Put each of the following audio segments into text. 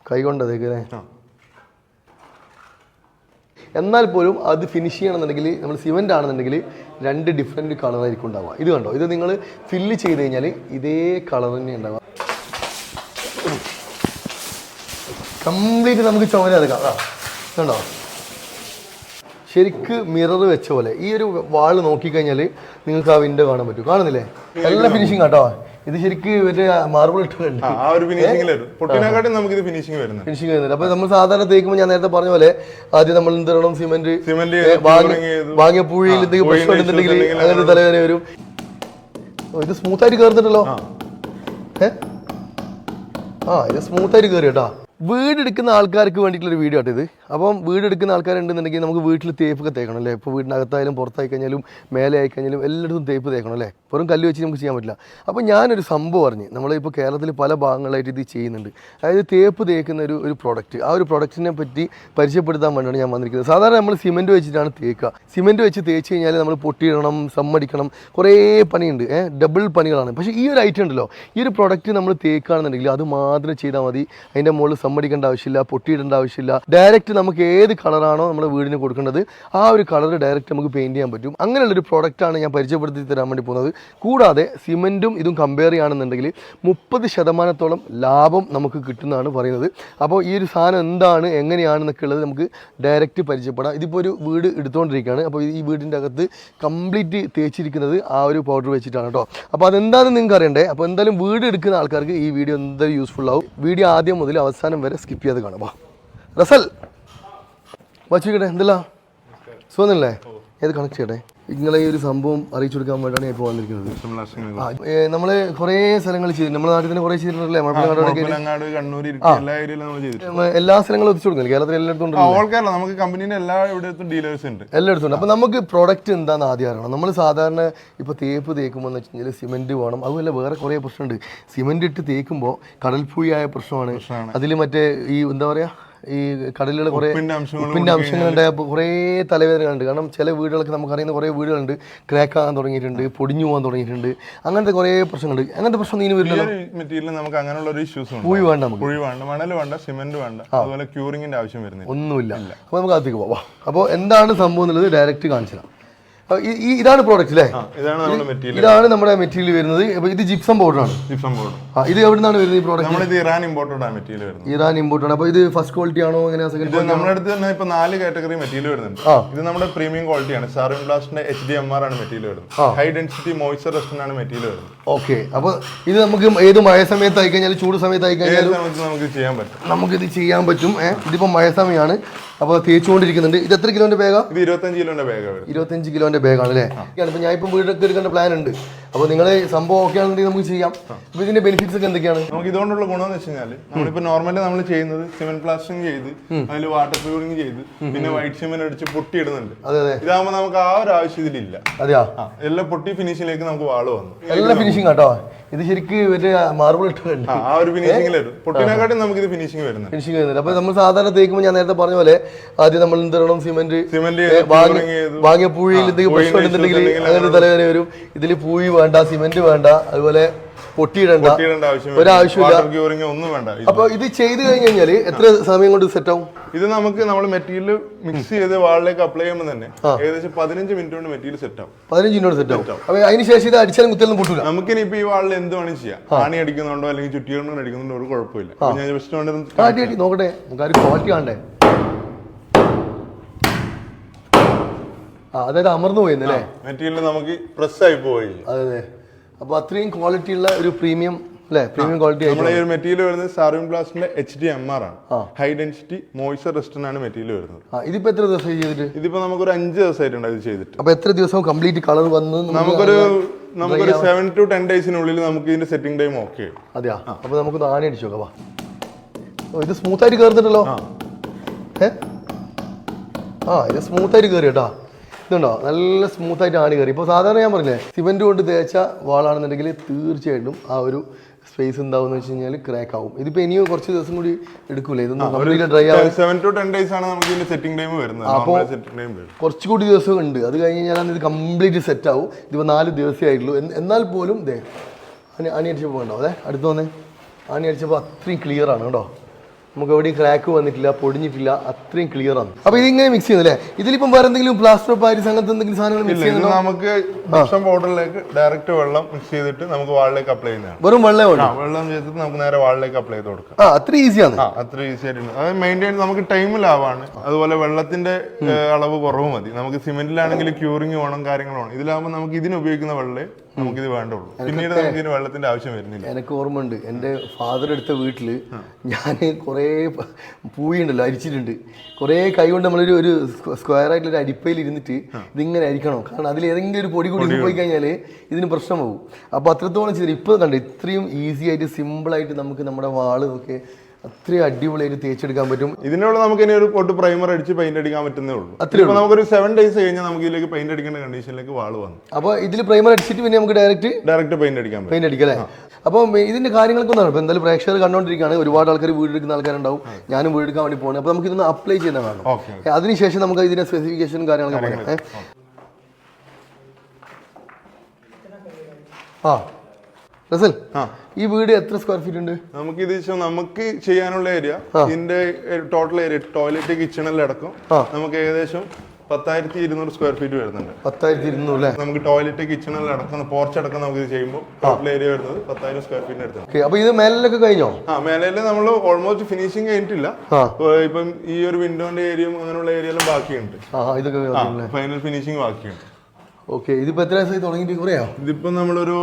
കൈ കൊണ്ടതേക്കല്ലേ. എന്നാൽ പോലും അത് ഫിനിഷ് ചെയ്യണമെന്നുണ്ടെങ്കിൽ നമ്മൾ സിമെൻ്റ് ആണെന്നുണ്ടെങ്കിൽ 2 ഡിഫറെൻറ്റ് കളറായിരിക്കും ഉണ്ടാവുക. ഇത് കണ്ടോ, ഇത് നിങ്ങൾ ഫില്ല് ചെയ്ത് കഴിഞ്ഞാൽ ഇതേ കളർ തന്നെ ഉണ്ടാവുക. കംപ്ലീറ്റ് നമുക്ക് ചുമര എടുക്കാം. കണ്ടോ, ശരിക്ക് മിറർ വെച്ച പോലെ ഈ ഒരു വാള് നോക്കിക്കഴിഞ്ഞാൽ നിങ്ങൾക്ക് ആ വിൻഡോ കാണാൻ പറ്റും. കാണുന്നില്ലേ? നല്ല ഫിനിഷിങ് കേട്ടോ. ഇത് ശരിക്ക് മറ്റേ മാർബിൾ ഇട്ടുണ്ട്. ഫിനിഷിങ് വരുന്നുണ്ട്. അപ്പൊ നമ്മൾ സാധാരണ തേക്കുമ്പോൾ ഞാൻ നേരത്തെ പറഞ്ഞ പോലെ ആദ്യം നമ്മൾ എന്ത് വേണം, സിമെന്റ് വാങ്ങിയ പൂഴിയിൽ എന്തെങ്കിലും പ്രശ്നം ഉണ്ടെന്നുണ്ടെങ്കിൽ അങ്ങനെ തലവേദന വരും. ഇത് സ്മൂത്തായിട്ട് കയറുന്നുണ്ടല്ലോ. ഇത് സ്മൂത്തായിട്ട് കയറി കേട്ടോ. വീടെടുക്കുന്ന ആൾക്കാർക്ക് വേണ്ടിയിട്ടുള്ളൊരു വീഡിയോ ആട്ടോ ഇത്. അപ്പം വീടെടുക്കുന്ന ആൾക്കാരുണ്ടെന്നുണ്ടെങ്കിൽ നമുക്ക് വീട്ടിൽ തേപ്പൊക്കെ തേക്കണം അല്ലേ. ഇപ്പോൾ വീടിനകത്തായാലും പുറത്തായി കഴിഞ്ഞാലും മേലെ ആയി കഴിഞ്ഞാലും എല്ലായിടത്തും തേപ്പ് തേക്കണം അല്ലേ. വെറും കല്ല് വെച്ച് നമുക്ക് ചെയ്യാൻ പറ്റില്ല. അപ്പോൾ ഞാനൊരു സംഭവം പറഞ്ഞ് നമ്മളിപ്പോൾ കേരളത്തിൽ പല ഭാഗങ്ങളായിട്ട് ഇത് ചെയ്യുന്നുണ്ട്. അതായത് തേപ്പ് തേക്കുന്ന ഒരു പ്രൊഡക്റ്റ്, ആ ഒരു പ്രൊഡക്റ്റിനെ പറ്റി പരിചയപ്പെടുത്താൻ വേണ്ടിയാണ് ഞാൻ വന്നിരിക്കുന്നത്. സാധാരണ നമ്മൾ സിമെൻറ്റ് വെച്ചിട്ടാണ് തേക്കുക. സിമെൻറ്റ് വെച്ച് തേച്ച് കഴിഞ്ഞാൽ നമ്മൾ പൊട്ടിയിടണം, സമ്മടിക്കണം, കുറേ പണിയുണ്ട്, ഡബിൾ പണികളാണ്. പക്ഷേ ഈ ഒരു ഐറ്റം ഉണ്ടല്ലോ, ഈ ഒരു പ്രൊഡക്റ്റ് നമ്മൾ തേക്കുകയാണെന്നുണ്ടെങ്കിൽ അത് മാത്രം ചെയ്താൽ മതി. അതിൻ്റെ മുകളിൽ സമ്മടിക്കേണ്ട ആവശ്യമില്ല, പൊട്ടിയിടേണ്ട ആവശ്യമില്ല. ഡയറക്റ്റ് നമുക്ക് ഏത് കളറാണോ നമ്മുടെ വീടിന് കൊടുക്കേണ്ടത് ആ ഒരു കളർ ഡയറക്റ്റ് നമുക്ക് പെയിൻറ്റ് ചെയ്യാൻ പറ്റും. അങ്ങനെയുള്ളൊരു പ്രൊഡക്റ്റാണ് ഞാൻ പരിചയപ്പെടുത്തി തരാൻ വേണ്ടി പോകുന്നത്. കൂടാതെ സിമെൻറ്റും ഇതും കമ്പയർ ചെയ്യുകയാണെന്നുണ്ടെങ്കിൽ 30% ലാഭം നമുക്ക് കിട്ടുന്നതാണ് പറയുന്നത്. അപ്പോൾ ഈ ഒരു സാധനം എന്താണ്, എങ്ങനെയാണെന്നൊക്കെ ഉള്ളത് നമുക്ക് ഡയറക്റ്റ് പരിചയപ്പെടാം. ഇതിപ്പോൾ ഒരു വീട് എടുത്തുകൊണ്ടിരിക്കുകയാണ്. അപ്പോൾ ഈ വീടിൻ്റെ അകത്ത് കംപ്ലീറ്റ് തേച്ചിരിക്കുന്നത് ആ ഒരു പൗഡർ വെച്ചിട്ടാണ് കേട്ടോ. അപ്പോൾ അതെന്താണെന്ന് നിങ്ങൾക്ക് അറിയണ്ടേ. അപ്പോൾ എന്തായാലും വീട് എടുക്കുന്ന ആൾക്കാർക്ക് ഈ വീഡിയോ എന്തായാലും യൂസ്ഫുൾ ആവും. വീഡിയോ ആദ്യം മുതൽ അവസാനം വരെ സ്കിപ്പ് ചെയ്ത് കാണാം. റസൽ വച്ചിക്കട്ടെ, എന്തല്ല സുഖന്നല്ലേ? ഏത് കണക്ട് ചെയ്യട്ടെ. നിങ്ങളെ ഈ ഒരു സംഭവം അറിയിച്ചു കൊടുക്കാൻ വേണ്ടിയാണ് ഞാൻ ഇപ്പോൾ വന്നിരിക്കുന്നത്. നമ്മള് കുറേ സ്ഥലങ്ങൾ ചെയ്തിട്ടുണ്ട്. നമ്മുടെ നാട്ടിൽ തന്നെ കുറേ ചെയ്തിട്ടുണ്ടല്ലേ? എല്ലാ സ്ഥലങ്ങളും എത്തിച്ചു കൊടുക്കില്ല, കേരളത്തിൽ എല്ലായിടത്തും നമുക്ക് കമ്പനിയുടെ എല്ലായിടത്തും ഡീലേഴ്സ് ഉണ്ട്, എല്ലായിടത്തും ഉണ്ട്. അപ്പോൾ നമുക്ക് പ്രൊഡക്റ്റ് എന്താണെന്ന് ആദ്യം അറിയണം. നമ്മൾ സാധാരണ ഇപ്പോൾ തേപ്പ് തേക്കുമ്പോൾ എന്ന് വെച്ച് കഴിഞ്ഞാൽ സിമെൻറ്റ് വേണം. അതുപോലെ വേറെ കുറേ പ്രശ്നമുണ്ട്. സിമെൻറ്റ് ഇട്ട് തേക്കുമ്പോൾ കടൽപ്പുഴിയായ പ്രശ്നമാണ്. അതിൽ മറ്റേ ഈ എന്താ പറയുക, ഈ കടലിലുള്ള കുറേ ഉപ്പിൻ്റെ അംശങ്ങളുണ്ട്. അപ്പോൾ കുറേ തലവേദനകളുണ്ട്. കാരണം ചില വീടുകളൊക്കെ നമുക്കറിയുന്ന കുറേ വീടുകളുണ്ട് ക്രാക്ക് ആകാൻ തുടങ്ങിയിട്ടുണ്ട്, പൊടിഞ്ഞു പോകാൻ തുടങ്ങിയിട്ടുണ്ട്. അങ്ങനത്തെ കുറേ പ്രശ്നങ്ങളുണ്ട്. അങ്ങനത്തെ പ്രശ്നം നീ വരില്ലല്ലോ. മെറ്റീരിയൽ നമുക്ക് അങ്ങനെയുള്ള ഒരു ഇഷ്യൂസ് പൂഴി വേണ്ട, നമുക്ക് പൂഴി വേണ്ട, മണൽ വേണ്ട, സിമെന്റ് വേണ്ട, അതുപോലെ ക്യൂറിങ്ങിന്റെ ആവശ്യം വരുന്നില്ല, ഒന്നുമില്ല. അപ്പോൾ നമുക്ക് അകത്തേക്ക് പോവാം. അപ്പോൾ എന്താണ് സംഭവം എന്നുള്ളത് ഡയറക്റ്റ് കാണിച്ചു തരാം. ഇതാണ് പ്രോഡക്റ്റ് അല്ലേ? ഇതാണ് നമ്മുടെ മെറ്റീരിയൽ വരുന്നത്. ഇത് ജിപ്സം പൗഡറാണ്. ഇത് എവിടെ നിന്നാണ് വരുന്നത് ഈ പ്രോഡക്റ്റ്? ഇറാൻ ഇമ്പോർട്ടഡ് ആണ് മെറ്റീരിയൽ. Iran imported. അപ്പോൾ ഇത് ഫസ്റ്റ് ക്വാളിറ്റി ആണോ എങ്ങനെയാ? നമ്മുടെ അടുത്ത് തന്നെ ഇപ്പൊ 4 കാറ്റഗറി മെറ്റീരിയൽ വരുന്നുണ്ട്. ഇത് നമ്മുടെ പ്രീമിയം ക്വാളിറ്റി ആണ്. സാറിൻ ബ്ലാസ്റ്റിന്റെ HDMR ആണ് മെറ്റീരിയൽ വരുന്നത്. ഹൈ ഡെൻസിറ്റി മോയ്സ്ചർ റെസിസ്റ്റന്റ് ആണ് മെറ്റീരിയൽ വരുന്നത്. ഓക്കെ. അപ്പോൾ ഇത് നമുക്ക് ഏത് മഴ സമയത്ത് ആയി കഴിഞ്ഞാൽ, ചൂട് സമയത്ത് ആയി കഴിഞ്ഞാൽ നമുക്ക് ചെയ്യാൻ പറ്റും. നമുക്കിത് ചെയ്യാൻ പറ്റും. ഇതിപ്പോൾ മഴ സമയമാണ്. അപ്പോൾ തേച്ചുകൊണ്ടിരിക്കുന്നുണ്ട്. ഇത് എത്ര കിലോന്റെ ബാഗാ? ഇത് 25 കിലോന്റെ ബാഗാണ്. 25 കിലോന്റെ ബാഗാണ് അല്ലേ? അപ്പോൾ ഞാൻ ഇപ്പം വീടൊക്കെ എടുക്കേണ്ട പ്ലാൻ ഉണ്ട്. അപ്പോൾ നിങ്ങൾ സംഭവം ഓക്കെ ആണെന്നുണ്ടെങ്കിൽ നമുക്ക് ചെയ്യാം. അപ്പോൾ ഇതിന്റെ ബെനിഫിറ്റ്സ് ഒക്കെ എന്തൊക്കെയാണ്? നമുക്ക് ഇതുകൊണ്ടുള്ള ഗുണം എന്ന് വെച്ച് കഴിഞ്ഞാൽ, നമ്മളിപ്പോൾ നോർമലി നമ്മൾ ചെയ്യുന്നത് സിമെന്റ് പ്ലാസ്റ്ററിംഗ് ചെയ്ത് അതിൽ വാട്ടർ പ്യൂറിംഗ് ചെയ്ത് പിന്നെ വൈറ്റ് സിമെന്റ് അടിച്ച് പൊട്ടിയിടുന്നുണ്ട്. ഇതാകുമ്പോൾ നമുക്ക് ആ ഒരു ആവശ്യം ഇതിലില്ല. അതെയാ, എല്ലാം പൊട്ടി ഫിനിഷിലേക്ക് നമുക്ക് വാള് വന്നു. എല്ലാ ഫിനിഷിംഗ് കേട്ടോ. ഇത് ശരിക്ക് മറ്റേ മാർബിൾ ഇട്ടുണ്ട്. ആ ഒരു ഫിനിഷിംഗ് വരും. പൊട്ടിനെക്കാട്ടും നമുക്ക് ഇത് ഫിനിഷിംഗ് വരുന്നുണ്ട്. അപ്പോൾ നമ്മൾ സാധാരണ തേക്കുമ്പോൾ ഞാൻ നേരത്തെ പറഞ്ഞ പോലെ ആദ്യം നമ്മൾ എന്ത് വേണം, സിമെന്റ് വാങ്ങിയ പൂഴിയിൽ എന്തെങ്കിലും പ്രശ്നം ഉണ്ടെന്നുണ്ടെങ്കിൽ അങ്ങനെ തലവേദന വരും. ഇതിൽ പൂഴി വേണ്ട, സിമെന്റ് വേണ്ട, അതുപോലെ പൊട്ടിയിടേണ്ട ഒരാവശ്യമില്ല, ഒന്നും വേണ്ട. അപ്പൊ ഇത് ചെയ്ത് കഴിഞ്ഞ് കഴിഞ്ഞാൽ എത്ര സമയം കൊണ്ട് സെറ്റ് ആവും? ഇത് നമുക്ക് നമ്മൾ മെറ്റീരിയൽ മിക്സ് ചെയ്ത് വാളിലേക്ക് അപ്ലൈ ചെയ്യുമ്പോൾ തന്നെ ഏകദേശം 15 മിനിറ്റ് കൊണ്ട് മെറ്റീരിയൽ സെറ്റ് ആവും. 15 മിനിറ്റ് സെറ്റ് ആവും. അപ്പൊ അതിനുശേഷം ഇത് അടിച്ചാലും കുത്തിയാലും പൊട്ടില്ല. നമുക്കിനി ഇപ്പൊ ഈ വാളിൽ എന്ത് വേണമെങ്കിൽ ചെയ്യാം. ആണി അടിക്കുന്നുണ്ടോ അല്ലെങ്കിൽ ചുറ്റിയോണ്ടോ അടിക്കുന്നുണ്ടോ ഒരു കുഴപ്പമില്ല. നോക്കട്ടെ, നമുക്ക് ക്വാളിറ്റി കാണണ്ടേ? അതായത് അമർന്നു പോയില്ലേ മെറ്റീരിയൽ, നമുക്ക് പ്രസ് ആയി പോയി. അതെ. അപ്പൊ അത്രയും ക്വാളിറ്റി ഉള്ള ഒരു പ്രീമിയം അല്ലേ? Premium quality. നമ്മുടെ ഈ മെറ്റീരിയൽ വരുന്നത് സാറിൻ ബ്ലാസ്റ്റിന്റെ HDMR ആണ്. ഹൈ ഡെൻസിറ്റി മോയ്സ്ചർ റെസിസ്റ്റന്റ് ആണ് മെറ്റീരിയൽ വരുന്നത്. ഇതിപ്പോ എത്ര ദിവസം ചെയ്തിട്ട്? ഇതിപ്പോ നമുക്കൊരു 5 ദിവസമായിട്ടുണ്ട് ഇത് ചെയ്തിട്ട്. അപ്പൊ എത്ര ദിവസം കംപ്ലീറ്റ് കളർ വന്ന്? നമുക്കൊരു 7 to 10 ഡേയ്സിനുള്ളിൽ നമുക്ക് ഇതിന്റെ സെറ്റിംഗ് ടൈം ഓക്കെ. അതെയാ? അപ്പൊ നമുക്ക് ആണി അടിച്ചു നോക്കാം. ഇത് സ്മൂത്ത് ആയിട്ട് കയറുന്നുണ്ടല്ലോ. ഇത് സ്മൂത്ത് ആയിട്ട് കയറി കേട്ടോ. ഇതുണ്ടോ, നല്ല സ്മൂത്തായിട്ട് ആണി കയറി. ഇപ്പോൾ സാധാരണ ഞാൻ പറഞ്ഞില്ലേ, സിമെന്റ് കൊണ്ട് തേച്ച വാളാണെന്നുണ്ടെങ്കിൽ തീർച്ചയായിട്ടും ആ ഒരു സ്പേസ് എന്താവും വെച്ച് കഴിഞ്ഞാൽ ക്രാക്ക് ആവും. ഇതിപ്പോൾ ഇനിയും കുറച്ച് ദിവസം കൂടി എടുക്കൂലേ ഇതൊന്നും ഡ്രൈ ആവും? 7 to 10 days ആണ് നമുക്ക് ഇതിന്റെ സെറ്റിംഗ് ടൈം വരുന്നത്. അപ്പോൾ കുറച്ചുകൂടി ദിവസം ഉണ്ട്. അത് കഴിഞ്ഞ് കഴിഞ്ഞാൽ ഇത് കംപ്ലീറ്റ് സെറ്റ് ആവും. ഇതിപ്പോൾ 4 ദിവസമേ ആയിട്ടുള്ളൂ. എന്നാൽ പോലും ആണി അടിച്ചപ്പോൾ ഉണ്ടോ? അതെ, അടുത്ത് വന്നേ. ആണി അടിച്ചപ്പോൾ അത്രയും ക്ലിയർ ആണ് കേട്ടോ. നമുക്ക് എവിടെയും ക്രാക്ക് വന്നിട്ടില്ല, പൊടിഞ്ഞിട്ടില്ല, അത്രയും ക്ലിയർ ആണ്. അപ്പൊ ഇതിങ്ങനെ മിക്സ് ചെയ്യുന്നല്ലേ? ഇതിലിപ്പം വേറെ എന്തെങ്കിലും പ്ലാസ്റ്റർ ഓഫ് പാരീസ് അങ്ങനത്തെ എന്തെങ്കിലും സാധനങ്ങൾ മിക്സ് ചെയ്യുന്നുണ്ടോ? നമുക്ക് ജിപ്സം പൗഡറിലേക്ക് ഡയറക്റ്റ് വെള്ളം മിക്സ് ചെയ്തിട്ട് നമുക്ക് വാളിലേക്ക് അപ്ലൈ ചെയ്യുന്നതാണ്. വെറും വെള്ളം ചെയ്തിട്ട് നമുക്ക് നേരെ വാളിലേക്ക് അപ്ലൈ ചെയ്ത് കൊടുക്കാം. അത്ര ഈസിയാണ്. അത്ര ഈസി ആയിട്ടുണ്ട്. അത് മെയിൻറ്റെയിൻ നമുക്ക് ടൈം ലാഭമാണ്. അതുപോലെ വെള്ളത്തിന്റെ അളവ് കുറവ് മതി. നമുക്ക് സിമെന്റിലാണെങ്കിൽ ക്യൂറിങ് വേണം, കാര്യങ്ങൾ വേണം. ഇതിലാകുമ്പോൾ നമുക്ക് ഇതിന് ഉപയോഗിക്കുന്ന വെള്ളമേ നമുക്കിത് വേണ്ടുള്ളൂ. പിന്നീട് നമുക്ക് ഇതിന് വെള്ളത്തിന്റെ ആവശ്യം വരുന്നില്ല. എനിക്ക് ഓർമ്മയുണ്ട്, എൻ്റെ ഫാദർ എടുത്ത വീട്ടില് ഞാൻ കുറേ പൂയുണ്ടല്ലോ അരിച്ചിട്ടുണ്ട്. കുറേ കൈ കൊണ്ട് നമ്മളൊരു ഒരു സ്ക്വയർ ആയിട്ടുള്ള ഒരു അരിപ്പയിൽ ഇരുന്നിട്ട് ഇതിങ്ങനെ അരിക്കണം. കാരണം അതിൽ ഏതെങ്കിലും ഒരു പൊടി കൂടി പോയി കഴിഞ്ഞാൽ ഇതിന് പ്രശ്നമാകും. അപ്പോൾ അത്രത്തോളം ചെയ്തിട്ട് ഇപ്പോൾ കണ്ട് ഇത്രയും ഈസി ആയിട്ട് സിമ്പിളായിട്ട് നമുക്ക് നമ്മുടെ വാള് ഒക്കെ അത്രയും അടിപൊളിയായിട്ട് തേച്ചെടുക്കാൻ പറ്റും. ഇതിനുള്ള നമുക്ക് ഇനി ഒരു പൊട്ട് പ്രൈമർ അടിച്ച് പെയിന്റ് അടിക്കാൻ പറ്റുന്നേ ഉള്ളൂ. അത്രയും നമുക്കൊരു 7 days കഴിഞ്ഞാൽ നമുക്ക് ഇതിലേക്ക് പെയിന്റ് അടിക്കേണ്ട കണ്ടീഷനിലേക്ക് വാള് വന്നു. അപ്പോൾ ഇതിൽ പ്രൈമർ അടിച്ചിട്ട് പിന്നെ നമുക്ക് ഡയറക്റ്റ് പെയിന്റ് അടിക്കാം അല്ലേ? അപ്പം ഇതിന്റെ കാര്യങ്ങളൊക്കെ ഒന്നാണ്. ഇപ്പോൾ എന്തായാലും പ്രേക്ഷകർ കണ്ടുകൊണ്ടിരിക്കുകയാണ്, ഒരുപാട് ആൾക്കാർ വീടെടുക്കുന്ന ആൾക്കാരുണ്ടാവും. ഞാനും വീടെടുക്കാൻ വേണ്ടി പോകുന്നത്. അപ്പോൾ നമുക്ക് ഇതൊന്ന് അപ്ലൈ ചെയ്യുന്ന കാണണം. അതിനുശേഷം നമുക്ക് ഇതിന്റെ സ്പെസിഫിക്കേഷനും കാര്യങ്ങളൊക്കെ പറയാം. റസൽ, ഈ വീട് എത്ര സ്ക്വയർ ഫീറ്റ് ഉണ്ട്? നമുക്ക് ഇത് നമുക്ക് ചെയ്യാനുള്ള ഏരിയ, ഇതിന്റെ ടോട്ടൽ ഏരിയ ടോയ്ലറ്റ് കിച്ചണെല്ലാം അടക്കം നമുക്ക് ഏകദേശം 10,200 സ്ക്വയർ ഫീറ്റ് വരുന്നുണ്ട്. 10,200 അല്ലേ? നമുക്ക് ടോയ്ലറ്റ് കിച്ചണെല്ലാം അടക്കം പോർച്ച് അടക്കം നമുക്ക് ഇത് ചെയ്യുമ്പോൾ ടോട്ടൽ ഏരിയ വരുന്നത് 10,000 സ്ക്വയർ ഫീറ്റിന് അടുത്ത്. അപ്പൊ ഇത് മേലൊക്കെ കഴിഞ്ഞോ? മേലയില് നമ്മൾ ഓൾമോസ്റ്റ് ഫിനിഷിംഗ് കഴിഞ്ഞിട്ടില്ല. ഇപ്പം ഈ ഒരു വിൻഡോന്റെ ഏരിയയും അങ്ങനെയുള്ള ഏരിയയിലും ബാക്കിയുണ്ട്. ഫൈനൽ ഫിനിഷിംഗ് ബാക്കിയുണ്ട്. ഓക്കെ, ഇതിപ്പോ എത്ര ദിവസമായി തുടങ്ങിയിട്ട്? കുറയോ? ഇതിപ്പോ നമ്മളൊരു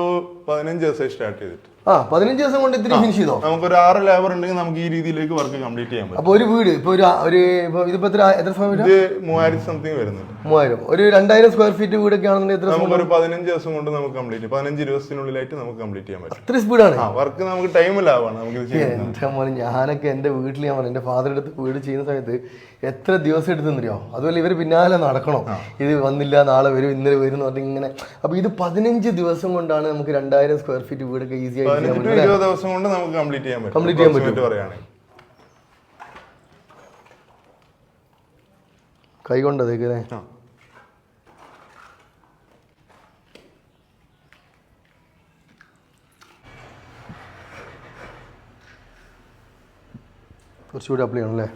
15 ദിവസമായി സ്റ്റാർട്ട് ചെയ്തിട്ട്. 15 ദിവസം കൊണ്ട് ഇത്തിരി ഫിനിഷ് ചെയ്തോ? നമുക്കൊരു 6 ലേബർ ഉണ്ടെങ്കിൽ നമുക്ക് ഈ രീതിയിലേക്ക് വർക്ക് കംപ്ലീറ്റ് ചെയ്യാൻ പറ്റും. അപ്പൊ ഒരു വീട് ഇപ്പൊ ഇതിപ്പോ എത്ര സ്ക്വയർ ഫീറ്റ്? ഇത് 3000 സംതിങ് വരുന്നുണ്ട്. 3000. ഒരു 2000 സ്ക്വയർ ഫീറ്റ് വീടൊക്കെ ആണെന്നുണ്ടെങ്കിൽ എത്ര? നമുക്കൊരു 15 ദിവസം കൊണ്ട് നമുക്ക് കംപ്ലീറ്റ് 15 ദിവസത്തിനുള്ളിലായിട്ട് നമുക്ക് കംപ്ലീറ്റ് ചെയ്യാൻ പറ്റും. അത്ര സ്പീഡാണ് വർക്ക്. നമുക്ക് ടൈം ലാഭമാണ് നമുക്ക് ഇത് ചെയ്യാൻ. ഞാനൊക്കെ എന്റെ വീട്ടിൽ ഞാൻ പറഞ്ഞു, എന്റെ ഫാദറിന്റെ അടുത്ത് വീട് ചെയ്യുന്ന സമയത്ത് എത്ര ദിവസം എടുത്തെന്നറിയോ? അതുപോലെ ഇവര് പിന്നാലെ നടക്കണം. ഇത് വന്നില്ല, നാളെ വരും, ഇന്നലെ വരും എന്ന് പറഞ്ഞിട്ട് ഇങ്ങനെ. അപ്പൊ ഇത് 15 ദിവസം കൊണ്ടാണ് നമുക്ക് 2000 സ്ക്വയർ ഫീറ്റ് വീടൊക്കെ ഈസി ആയിട്ട് 20 ദിവസം കൊണ്ട് നമുക്ക് കംപ്ലീറ്റ് ചെയ്യാൻ പറ്റും. പറയുകയാണെങ്കിൽ കൈ കൊണ്ടതേക്കേ. കുറച്ചുകൂടി അപ്ലൈ ചെയ്യണം അല്ലേ?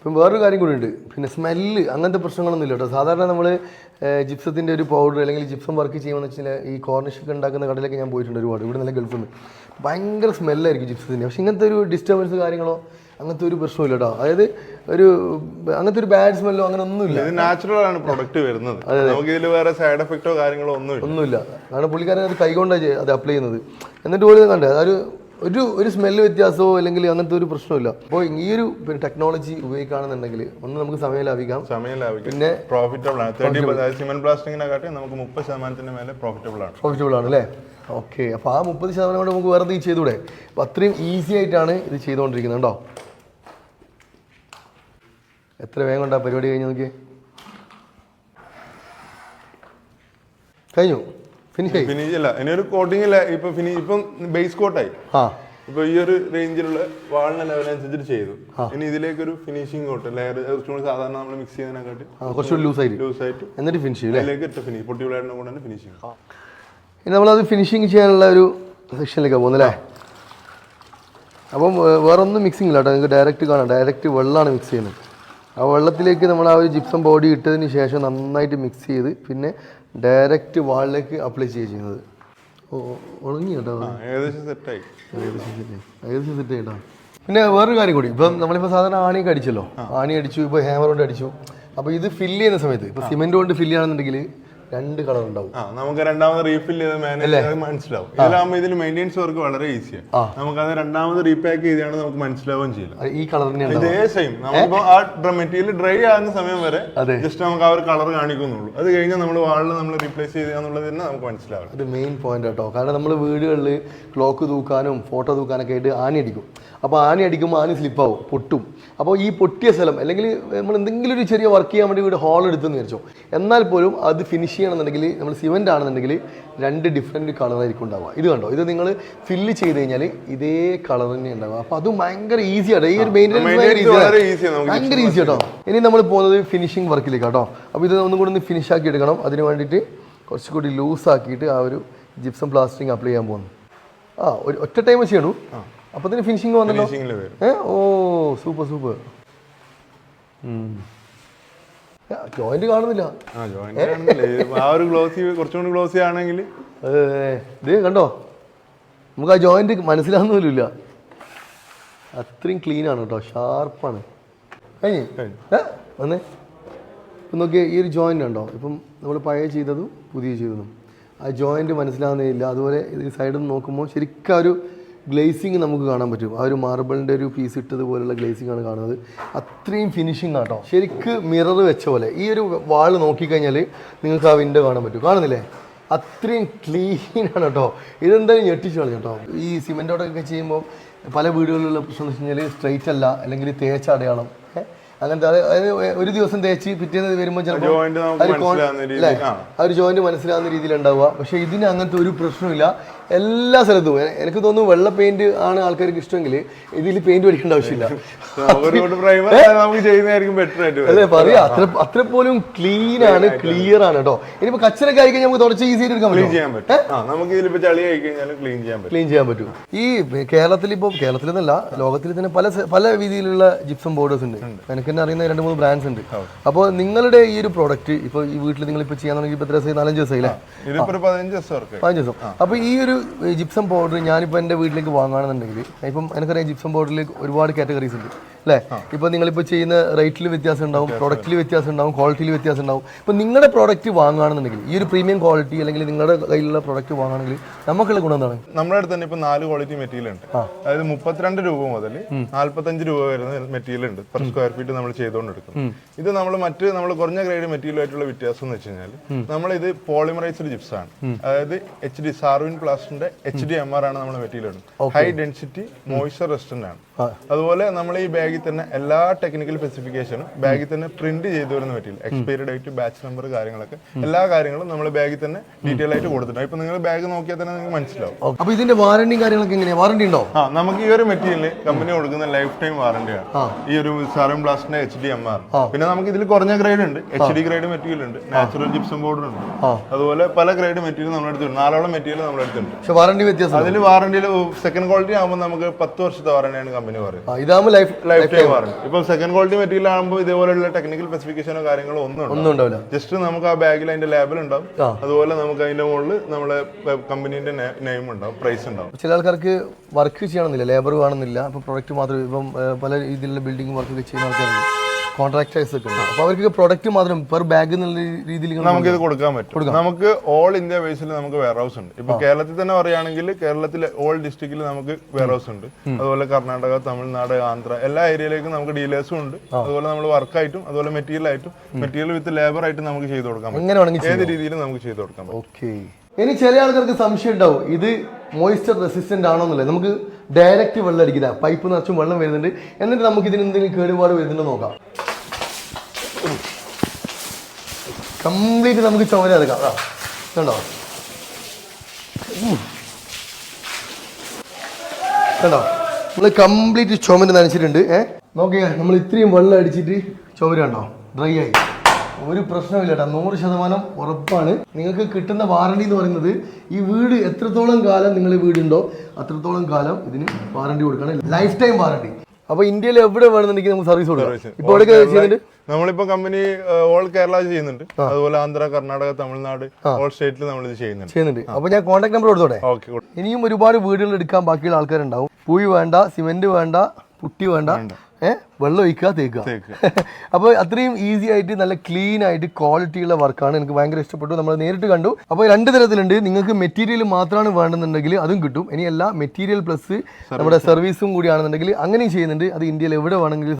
ഇപ്പം വേറൊരു കാര്യം കൂടി ഉണ്ട്, പിന്നെ സ്മെല്ല് അങ്ങനത്തെ പ്രശ്നങ്ങളൊന്നും ഇല്ല കേട്ടോ. സാധാരണ നമ്മൾ ജിപ്സത്തിൻ്റെ ഒരു പൗഡർ അല്ലെങ്കിൽ ജിപ്സം വർക്ക് ചെയ്യുമെന്ന് വെച്ചാൽ ഈ കോർണിഷൊക്കെ ഉണ്ടാക്കുന്ന കടയിലൊക്കെ ഞാൻ പോയിട്ടുണ്ട് ഒരുപാട്. ഇവിടെ നല്ല ഗൾഫിൽ നിന്ന് ഭയങ്കര സ്മെല്ലായിരിക്കും ജിപ്സത്തിൻ്റെ. പക്ഷെ ഇങ്ങനത്തെ ഒരു ഡിസ്റ്റർബൻസ് കാര്യങ്ങളോ അങ്ങനത്തെ ഒരു പ്രശ്നമില്ല കേട്ടോ. അതായത് അങ്ങനത്തെ ഒരു ബാഡ് സ്മെല്ലോ അങ്ങനെ ഒന്നുമില്ല. ഇത് നാച്ചുറൽ ആണ് പ്രൊഡക്റ്റ് വരുന്നത്. നമുക്ക് ഇതിൽ വേറെ സൈഡ് എഫക്റ്റോ കാര്യങ്ങളോ ഒന്നുമില്ല. കാരണം പുള്ളിക്കാരൻ അത് കൈകൊണ്ടാണ് അത് അപ്ലൈ ചെയ്യുന്നത്. എന്നിട്ട് പോലും കണ്ടേ അതൊരു ഒരു സ്മെല്ല് വ്യത്യാസമോ അല്ലെങ്കിൽ അങ്ങനത്തെ ഒരു പ്രശ്നമില്ല. അപ്പോൾ ഈ ഒരു ടെക്നോളജി ഉപയോഗിക്കുകയാണെന്നുണ്ടെങ്കിൽ ഒന്ന് നമുക്ക് സമയം ലാഭിക്കാം, പിന്നെ പ്രോഫിറ്റബിൾ ആണ്. സിമെന്റ് പ്ലാസ്റ്റിക്കിനെക്കാട്ടി നമുക്ക് 30% മേലെ പ്രോഫിറ്റബിൾ ആണ് അല്ലേ? ഓക്കെ, അപ്പോൾ ആ 30% കൊണ്ട് നമുക്ക് വേറെ എന്തെങ്കിലും ചെയ്തുകൂടെ? അപ്പോൾ അത്രയും ഈസി ആയിട്ടാണ് ഇത് ചെയ്തുകൊണ്ടിരിക്കുന്നത് കേട്ടോ. എത്ര വേഗം കൊണ്ടാ പരിപാടി കഴിഞ്ഞ് നോക്കിയേ. കഴിഞ്ഞു, ഫിനിഷ് ഇല്ല. ഇനി ഒരു കോട്ടിംഗ് ഇല്ല. ഇപ്പം ബേസ് കോട്ടായി. ഇപ്പൊ ഈ ഒരു റേഞ്ചിലുള്ള വാളിന്റെ ലെവലനുസരിച്ച് ചെയ്തു. ഇനി ഇതിലേക്ക് ഒരു ഫിനിഷിംഗ് കോട്ട് ലെയർ കുറച്ചുകൂടി സാധാരണ നമ്മൾ മിക്സ് ചെയ്യുന്നതിനെക്കാട്ടി കുറച്ചുകൂടി ലൂസായിട്ട് എന്നിട്ട് ഫിനിഷ് ചെയ്യും. ഇതിലേക്ക് പൊട്ടിവിളായിട്ട് കൂടെ ഫിനിഷിംഗ്. ഇനി നമ്മളത് ഫിനിഷിങ് ചെയ്യാനുള്ള ഒരു സെക്ഷനിലേക്കാണ് പോകുന്നത് അല്ലേ? അപ്പം വേറൊന്നും മിക്സിംഗ് ഇല്ല കേട്ടോ. നിങ്ങൾക്ക് ഡയറക്റ്റ് കാണാം, ഡയറക്റ്റ് വെള്ളമാണ് മിക്സ് ചെയ്യുന്നത്. ആ വെള്ളത്തിലേക്ക് നമ്മൾ ആ ഒരു ജിപ്സം ബോഡി ഇട്ടതിന് ശേഷം നന്നായിട്ട് മിക്സ് ചെയ്ത് പിന്നെ ഡയറക്റ്റ് വാളിലേക്ക് അപ്ലൈ ചെയ്യുന്നത്. ഉണങ്ങി കേട്ടോ, ഏകദേശം സെറ്റായി കേട്ടോ. പിന്നെ വേറൊരു കാര്യം കൂടി, ഇപ്പം നമ്മളിപ്പോൾ സാധാരണ ആണിയൊക്കെ അടിച്ചല്ലോ, ആണി അടിച്ചു, ഇപ്പോൾ ഹാമർ കൊണ്ട് അടിച്ചു. അപ്പോൾ ഇത് ഫില്ല് ചെയ്യുന്ന സമയത്ത് ഇപ്പോൾ സിമെന്റ് കൊണ്ട് ഫില്ല് ചെയ്യുകയാണെന്നുണ്ടെങ്കിൽ 2 കളർ ഉണ്ടാവും. നമുക്ക് രണ്ടാമത് റീഫിൽ ചെയ്ത് മാനേജ് മനസ്സിലാവും. ഇതിലാകുമ്പോൾ ഇതിൽ മെയിൻ്റെനൻസ് വർക്ക് വളരെ ഈസിയാണ്. നമുക്ക് അത് രണ്ടാമത് റീപാക്ക് ചെയ്താണ് നമുക്ക് മനസ്സിലാവുകയും ചെയ്യില്ല. ഈ കളർ ഇതേ സെയിം നമുക്കിപ്പോ ആ മെറ്റീരിയൽ ഡ്രൈ ആകുന്ന സമയം വരെ ജസ്റ്റ് നമുക്ക് ആ ഒരു കളർ കാണിക്കുന്നുള്ളൂ. അത് കഴിഞ്ഞാൽ നമ്മൾ വാളിൽ നമ്മൾ റീപ്ലേസ് ചെയ്യാന്നുള്ളത് തന്നെ നമുക്ക് മനസ്സിലാവും. അത് മെയിൻ പോയിന്റ് കേട്ടോ. കാരണം നമ്മൾ വീടുകളിൽ ക്ലോക്ക് തൂക്കാനും ഫോട്ടോ തൂക്കാനൊക്കെ ആയിട്ട് ആണി അടിക്കും. അപ്പോൾ ആണി അടിക്കുമ്പോൾ ആണി സ്ലിപ്പാവും, പൊട്ടും. അപ്പോൾ ഈ പൊട്ടിയ സ്ഥലം അല്ലെങ്കിൽ നമ്മൾ എന്തെങ്കിലും ഒരു ചെറിയ വർക്ക് ചെയ്യാൻ വേണ്ടി വീട് ഹോൾ എടുത്തെന്ന് വിചാരിച്ചോ, എന്നാൽ പോലും അത് ഫിനിഷ് ചെയ്യണമെന്നുണ്ടെങ്കിൽ നമ്മൾ സിമെന്റ് ആണെന്നുണ്ടെങ്കിൽ 2 ഡിഫറെൻറ്റ് കളറായിരിക്കും ഉണ്ടാവുക. ഇത് കണ്ടോ, ഇത് നിങ്ങൾ ഫില്ല് ചെയ്ത് കഴിഞ്ഞാൽ ഇതേ കളർ തന്നെ ഉണ്ടാവുക. അപ്പോൾ അത് ഭയങ്കര ഈസിയാണ്. ഈ ഒരു മെയിൻ്റെനൻസ് ഭയങ്കര ഈസി കേട്ടോ. ഇനി നമ്മൾ പോകുന്നത് ഫിനിഷിംഗ് വർക്കിലേക്ക് കേട്ടോ. അപ്പോൾ ഇത് ഒന്നും കൂടി ഒന്ന് ഫിനിഷ് ആക്കി എടുക്കണം. അതിന് വേണ്ടിയിട്ട് കുറച്ചുകൂടി ലൂസാക്കിയിട്ട് ആ ഒരു ജിപ്സം പ്ലാസ്റ്ററിങ് അപ്ലൈ ചെയ്യാൻ പോകുന്നു. ഒരു ഒറ്റ ടൈം ചെയ്യണു, അപ്പോൾ തന്നെ ഫിനിഷിങ് വന്നല്ലോ. ഓ സൂപ്പർ സൂപ്പർ. ജോയിന്റ് കാണുന്നില്ല. ഇത് കണ്ടോ, നമുക്ക് ആ ജോയിന്റ് മനസ്സിലാവുന്നില്ല. അത്രയും ക്ലീൻ ആണ് കേട്ടോ, ഷാർപ്പാണ്. വന്നേ ഇപ്പം നോക്കിയാൽ ഈ ഒരു ജോയിൻ്റ് ഉണ്ടോ, ഇപ്പം നമ്മൾ പഴയ ചെയ്തതും പുതിയ ചെയ്തതും ആ ജോയിൻറ്റ് മനസ്സിലാവുന്നില്ല. അതുപോലെ ഇത് സൈഡിൽ നിന്ന് നോക്കുമ്പോൾ ശരിക്കും ആ ഒരു ഗ്ലേസിങ് നമുക്ക് കാണാൻ പറ്റും. ആ ഒരു മാർബിളിൻ്റെ ഒരു പീസ് ഇട്ടതുപോലുള്ള ഗ്ലേസിങ് ആണ് കാണുന്നത്. അത്രയും ഫിനിഷിങ് ആട്ടോ, ശരിക്ക് മിറർ വെച്ച പോലെ. ഈ ഒരു വാൾ നോക്കിക്കഴിഞ്ഞാൽ നിങ്ങൾക്ക് ആ വിൻഡോ കാണാൻ പറ്റും, കാണുന്നില്ലേ? അത്രയും ക്ലീനാണ് കേട്ടോ. ഇതെന്തായാലും ഞെട്ടിച്ചു കളഞ്ഞു കേട്ടോ. ഈ സിമെൻറ്റോടൊക്കെ ചെയ്യുമ്പോൾ പല വീടുകളിലുള്ള പ്രശ്നം എന്ന് വെച്ച് കഴിഞ്ഞാൽ സ്ട്രൈറ്റ് അല്ല, അല്ലെങ്കിൽ തേച്ച അടയാളം, അങ്ങനത്തെ. അതായത് ഒരു ദിവസം തേച്ച് പിറ്റേന്ന് വരുമ്പോൾ ചിലപ്പോൾ ആ ഒരു ജോയിന്റ് മനസ്സിലാവുന്ന രീതിയിൽ ഉണ്ടാവുക. പക്ഷേ ഇതിന് അങ്ങനത്തെ ഒരു പ്രശ്നമില്ല. എല്ലാ സ്ഥലത്തും എനിക്ക് തോന്നുന്നു വെള്ള പെയിന്റ് ആണ് ആൾക്കാർക്ക് ഇഷ്ടമെങ്കിൽ ഇതിൽ പെയിന്റ് പഠിക്കേണ്ട ആവശ്യമില്ല. അല്ലേ പറയാ, അത്ര പോലും ക്ലീൻ ആണ്, ക്ലിയർ ആണ് കേട്ടോ. ഇനിയിപ്പോ കച്ചറൊക്കെ ആയിക്കഴിഞ്ഞാൽ നമുക്ക് തുടച്ച് ഈസി ആയിട്ട് എടുക്കാൻ ക്ലീൻ ചെയ്യാൻ പറ്റും. ഈ കേരളത്തിൽ കേരളത്തിലെന്നല്ല, ലോകത്തിൽ തന്നെ പല രീതിയിലുള്ള ജിപ്സം ബോർഡേഴ്സ് ഉണ്ട്. എനിക്ക് തന്നെ അറിയുന്ന 2-3 ബ്രാൻഡ്സ് ഉണ്ട്. അപ്പോൾ നിങ്ങളുടെ ഈ ഒരു പ്രോഡക്റ്റ് ഇപ്പൊ ഈ വീട്ടിൽ നിങ്ങൾ ഇപ്പൊ ചെയ്യാന്നുണ്ടെങ്കിൽ ഇപ്പൊ എത്ര ദിവസം, 4-5 ദിവസമല്ലേ? 15 ദിവസം. അപ്പൊ ഈ ഒരു ജിപ്സം പൗഡർ ഞാനിപ്പോൾ എൻ്റെ വീട്ടിലേക്ക് വാങ്ങുകയാണെന്നുണ്ടെങ്കിൽ, ഇപ്പം എനിക്കറിയാം ജിപ്സം പൗഡറിൽ ഒരുപാട് കാറ്റഗറീസ് ഉണ്ട് അല്ലേ? ഇപ്പോൾ നിങ്ങളിപ്പോൾ ചെയ്യുന്ന റേറ്റിൽ വ്യത്യാസം ഉണ്ടാവും, പ്രൊഡക്റ്റിൽ വ്യത്യാസം ഉണ്ടാവും, ക്വാളിറ്റിയിൽ വ്യത്യാസം ഉണ്ടാവും. ഇപ്പോൾ നിങ്ങളുടെ പ്രോഡക്റ്റ് വാങ്ങുകയാണെന്നുണ്ടെങ്കിൽ, ഈ ഒരു പ്രീമിയം ക്വാളിറ്റി അല്ലെങ്കിൽ നിങ്ങളുടെ കയ്യിലുള്ള പ്രോഡക്റ്റ് വാങ്ങുകയാണെങ്കിൽ നമുക്കുള്ള ഗുണം എന്താണ്? നമ്മുടെ അടുത്ത് തന്നെ ഇപ്പോൾ 4 ക്വാളിറ്റി മെറ്റീരിയൽ ഉണ്ട്. അതായത് 32 രൂപ മുതൽ 45 രൂപ വരുന്ന മെറ്റീരിയൽ ഉണ്ട് പെർ സ്ക്വയർ ഫീറ്റ് നമ്മൾ ചെയ്തുകൊണ്ടെടുക്കും. ഇത് നമ്മൾ കുറഞ്ഞ ഗ്രേഡ് മെറ്റീരിയലായിട്ടുള്ള വ്യത്യാസം എന്ന് വെച്ച് കഴിഞ്ഞാൽ, നമ്മളിത് പോളിമറൈസ്ഡ് ജിപ്സ് ആണ്. അതായത് HD സാർവിൻ പ്ലാസ്റ്റിന്റെ HDMR ആണ് നമ്മുടെ material. High density moisture resistant ആണ്. അതുപോലെ നമ്മൾ ഈ ബാഗിൽ തന്നെ എല്ലാ ടെക്നിക്കൽ സ്പെസിഫിക്കേഷനും ബാഗിൽ തന്നെ പ്രിന്റ് ചെയ്തു വരുന്ന material, expiry date, batch number, കാര്യങ്ങളൊക്കെ എല്ലാ കാര്യങ്ങളും നമ്മൾ ബാഗിൽ തന്നെ ഡീറ്റെയിൽ ആയിട്ട് കൊടുത്തിട്ടുണ്ട്. ഇപ്പൊ നിങ്ങൾ ബാഗ് നോക്കിയാൽ തന്നെ നിങ്ങൾക്ക് മനസ്സിലാവും. അപ്പൊ ഇതിന്റെ വാറണ്ടി കാര്യങ്ങളൊക്കെ എങ്ങനെയാ? വാറണ്ടി ഉണ്ടോ? നമുക്ക് ഈ ഒരു മെറ്റീരിയൽ കമ്പനി കൊടുക്കുന്ന ലൈഫ് ടൈം വാറണ്ടിയാണ്. ഈ ഒരു സാർവിൻ പ്ലാസ്റ്റിന്റെ HDMR. പിന്നെ നമുക്ക് ഇതിൽ കുറഞ്ഞ ഗ്രേഡ് ഉണ്ട്, HD ഗ്രേഡ് മെറ്റീരിയൽ ഉണ്ട്, നാച്ചുറൽ ജിപ്സം ബോർഡർ ഉണ്ട്. അതുപോലെ പല ഗ്രേഡ് മെറ്റീരിയൽ നമ്മുടെ അടുത്തുണ്ട്. 4ഓളം മെറ്റീരിയൽ നമ്മുടെ അടുത്തുണ്ട്. പക്ഷേ വാറണ്ടി വ്യത്യാസം, അതിൽ വാറണ്ടിയിൽ സെക്കൻഡ് ക്വാളിറ്റി ആകുമ്പോൾ നമുക്ക് 10 വർഷത്തെ വാറണ്ടിയാണ് കമ്പനി പറയുന്നത്. ഇതാകുമ്പോൾ ലൈഫ് ടൈം വാറണ്ടി. ഇപ്പൊ സെക്കൻഡ് ക്വാളിറ്റി മെറ്റീരിയൽ ആകുമ്പോൾ ഇതേപോലെയുള്ള ടെക്നിക്കൽ സ്പെസിഫിക്കേഷനോ കാര്യങ്ങളോ ഒന്നും ഉണ്ടാവില്ല. ജസ്റ്റ് നമുക്ക് ആ ബാഗിൽ അതിന്റെ ലേബൽ ഉണ്ടാവും. അതുപോലെ നമുക്ക് അതിന്റെ മുകളിൽ നമ്മളെ കമ്പനീന്റെ നെയിം ഉണ്ടാവും, പ്രൈസ് ഉണ്ടാവും. ചില ആൾക്കാർക്ക് വർക്ക് ചെയ്യണമെന്നില്ല, ലേബർ വേണമെന്നില്ല. ഇപ്പൊ പ്രൊഡക്റ്റ് മാത്രം, ഇപ്പം പല രീതിയിലുള്ള ബിൽഡിംഗ് വർക്ക് ഒക്കെ ചെയ്യുന്ന ആൾക്കാരുണ്ട്, കോൺട്രാക്ടേഴ്സ് ഒക്കെ ഉണ്ട്. അപ്പോൾ അവർക്ക് പ്രൊഡക്റ്റ് മാത്രം പെർ ബാഗ് എന്നുള്ള രീതിയിൽ നമുക്ക് ഇത് കൊടുക്കാൻ പറ്റും. നമുക്ക് ഓൾ ഇന്ത്യ ബേസിൽ നമുക്ക് വെയർ ഹൗസ് ഉണ്ട്. ഇപ്പൊ കേരളത്തിൽ തന്നെ പറയുകയാണെങ്കിൽ കേരളത്തിലെ ഓൾ ഡിസ്ട്രിക്റ്റിൽ നമുക്ക് വെയർ ഹൗസ് ഉണ്ട്. അതുപോലെ കർണാടക, തമിഴ്നാട്, ആന്ധ്ര എല്ലാ ഏരിയയിലേക്കും നമുക്ക് ഡീലേഴ്സും ഉണ്ട്. അതുപോലെ നമ്മൾ വർക്കായിട്ടും അതുപോലെ മെറ്റീരിയൽ ആയിട്ടും മെറ്റീരിയൽ വിത്ത് ലേബർ ആയിട്ടും നമുക്ക് ചെയ്ത് കൊടുക്കാൻ പറ്റും. ഏത് രീതിയിലും നമുക്ക് ചെയ്ത് കൊടുക്കാൻ പറ്റും. ഓക്കെ. ഇനി ചില ആൾക്കാർക്ക് സംശയം ഉണ്ടാവും, ഇത് മോയ്സ്ചർ റെസിസ്റ്റന്റ് ആണോ എന്നുള്ളത്. നമുക്ക് ഡയറക്റ്റ് വെള്ളം അടിക്കില്ല, പൈപ്പ് നിറച്ചും വെള്ളം വരുന്നുണ്ട്. എന്നിട്ട് നമുക്ക് ഇതിന് എന്തെങ്കിലും കേടുപാട് വരുന്നുണ്ടോ നോക്കാം. കംപ്ലീറ്റ് നമുക്ക് ചുമര എടുക്കാം. കണ്ടോ കണ്ടോ, നമ്മൾ കംപ്ലീറ്റ് ചുമര നനച്ചിട്ടുണ്ട്. നോക്കിയാ നമ്മൾ ഇത്രയും വെള്ളം അടിച്ചിട്ട് ചുമര കണ്ടോ ഡ്രൈ ആയി. ഒരു പ്രശ്നമില്ല കേട്ടോ, 100% ഉറപ്പാണ്. നിങ്ങൾക്ക് കിട്ടുന്ന വാറണ്ടി എന്ന് പറയുന്നത്, ഈ വീട് എത്രത്തോളം കാലം നിങ്ങൾ വീടുണ്ടോ അത്രത്തോളം കാലം ഇതിന് വാറണ്ടി കൊടുക്കണം, ലൈഫ് ടൈം വാറണ്ടി. അപ്പൊ ഇന്ത്യയിൽ എവിടെ വേണമെന്നുണ്ടെങ്കിൽ നമുക്ക് സർവീസ് കൊടുക്കാം. ഇപ്പോൾ എവിടെ ചെയ്യുന്നുണ്ട്? നമ്മളിപ്പോ കമ്പനി ഓൾ കേരള ചെയ്യുന്നുണ്ട്. അതുപോലെ ആന്ധ്ര, കർണാടക, തമിഴ്നാട് ഓൾ സ്റ്റേറ്റിൽ നമ്മൾ ഇത് ചെയ്യുന്നുണ്ട്. അപ്പൊ ഞാൻ കോൺടാക്ട് നമ്പർ കൊടുത്തോട്ടെ? ഇനിയും ഒരുപാട് വീടുകൾ എടുക്കാൻ ബാക്കിയുള്ള ആൾക്കാരുണ്ടാവും. പൂയി വേണ്ട, സിമെന്റ് വേണ്ട, പുട്ടി വേണ്ട, വെള്ളം ഒഴിക്കുക, തേക്കുക. അപ്പോൾ അത്രയും ഈസി ആയിട്ട് നല്ല ക്ലീൻ ആയിട്ട് ക്വാളിറ്റിയുള്ള വർക്കാണ്. എനിക്ക് ഭയങ്കര ഇഷ്ടപ്പെട്ടു. നമ്മൾ നേരിട്ട് കണ്ടു. അപ്പോൾ 2 തരത്തിലുണ്ട്. നിങ്ങൾക്ക് മെറ്റീരിയൽ മാത്രമാണ് വേണമെന്നുണ്ടെങ്കിൽ അതും കിട്ടും. ഇനി എല്ലാ മെറ്റീരിയൽ പ്ലസ് നമ്മുടെ സർവീസും കൂടിയാണെന്നുണ്ടെങ്കിൽ അങ്ങനെയും ചെയ്യുന്നുണ്ട്. അത് ഇന്ത്യയിൽ എവിടെ വേണമെങ്കിലും